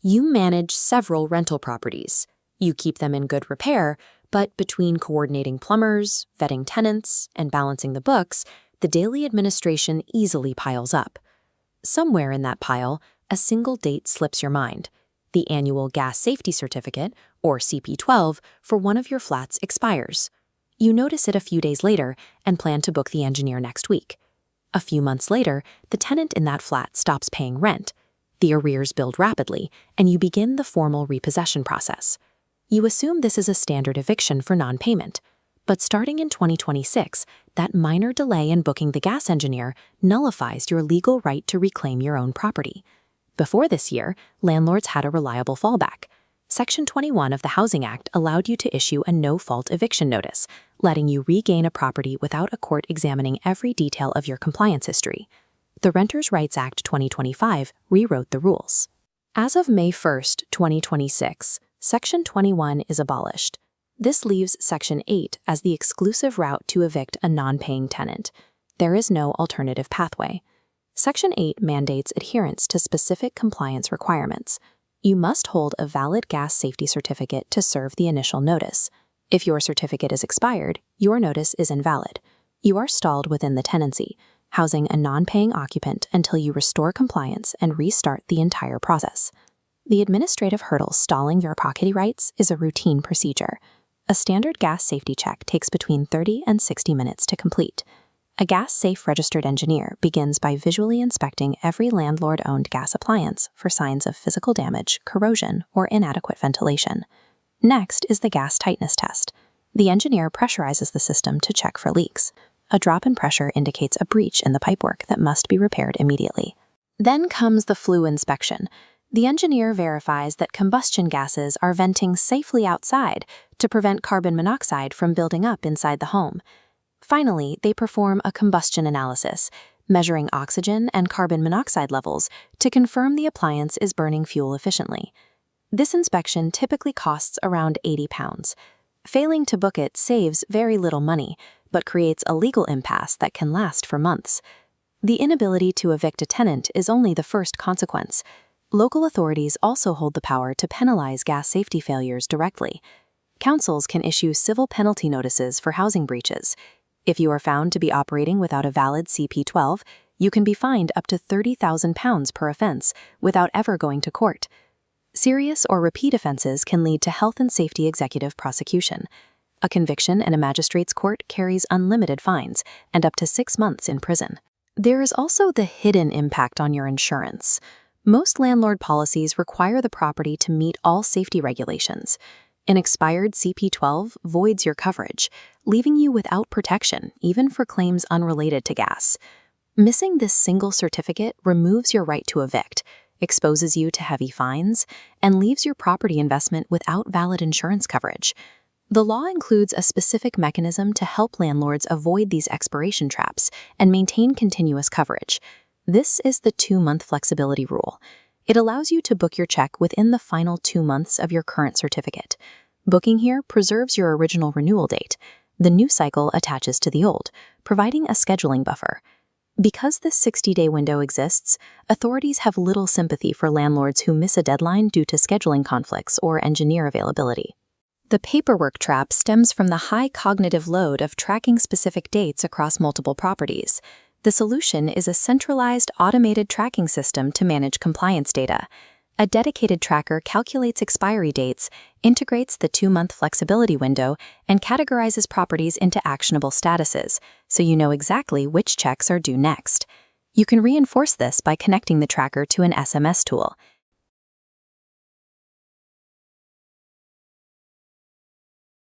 You manage several rental properties. You keep them in good repair, but between coordinating plumbers, vetting tenants, and balancing the books, the daily administration easily piles up. Somewhere in that pile, a single date slips your mind. The annual gas safety certificate, or CP12, for one of your flats expires. You notice it a few days later and plan to book the engineer next week. A few months later, the tenant in that flat stops paying rent. The arrears build rapidly, and you begin the formal repossession process. You assume this is a standard eviction for non-payment. But starting in 2026, that minor delay in booking the gas engineer nullifies your legal right to reclaim your own property. Before this year, landlords had a reliable fallback. Section 21 of the Housing Act allowed you to issue a no-fault eviction notice, letting you regain a property without a court examining every detail of your compliance history. The Renters' Rights Act 2025 rewrote the rules. As of May 1, 2026, Section 21 is abolished. This leaves Section 8 as the exclusive route to evict a non-paying tenant. There is no alternative pathway. Section 8 mandates adherence to specific compliance requirements. You must hold a valid gas safety certificate to serve the initial notice. If your certificate is expired, your notice is invalid. You are stalled within the tenancy, housing a non-paying occupant until you restore compliance and restart the entire process. The administrative hurdle stalling your property rights is a routine procedure. A standard gas safety check takes between 30 and 60 minutes to complete. A gas-safe registered engineer begins by visually inspecting every landlord-owned gas appliance for signs of physical damage, corrosion, or inadequate ventilation. Next is the gas tightness test. The engineer pressurizes the system to check for leaks. A drop in pressure indicates a breach in the pipework that must be repaired immediately. Then comes the Flue inspection. The engineer verifies that combustion gases are venting safely outside to prevent carbon monoxide from building up inside the home. Finally, they perform a combustion analysis, measuring oxygen and carbon monoxide levels to confirm the appliance is burning fuel efficiently. This inspection typically costs around £80. Failing to book it saves very little money, but creates a legal impasse that can last for months. The inability to evict a tenant is only the first consequence. Local authorities also hold the power to penalize gas safety failures directly. Councils can issue civil penalty notices for housing breaches. If you are found to be operating without a valid CP12, you can be fined up to £30,000 per offence without ever going to court. Serious or repeat offences can lead to health and safety executive prosecution. A conviction in a magistrate's court carries unlimited fines and up to 6 months in prison. There is also the hidden impact on your insurance. Most landlord policies require the property to meet all safety regulations. An expired CP12 voids your coverage, leaving you without protection, even for claims unrelated to gas. Missing this single certificate removes your right to evict, exposes you to heavy fines, and leaves your property investment without valid insurance coverage. The law includes a specific mechanism to help landlords avoid these expiration traps and maintain continuous coverage. This is the 2-month flexibility rule. It allows you to book your check within the final 2 months of your current certificate. Booking here preserves your original renewal date. The new cycle attaches to the old, providing a scheduling buffer. Because this 60-day window exists, authorities have little sympathy for landlords who miss a deadline due to scheduling conflicts or engineer availability. The paperwork trap stems from the high cognitive load of tracking specific dates across multiple properties. The solution is a centralized, automated tracking system to manage compliance data. A dedicated tracker calculates expiry dates, integrates the 2-month flexibility window, and categorizes properties into actionable statuses, so you know exactly which checks are due next. You can reinforce this by connecting the tracker to an SMS tool.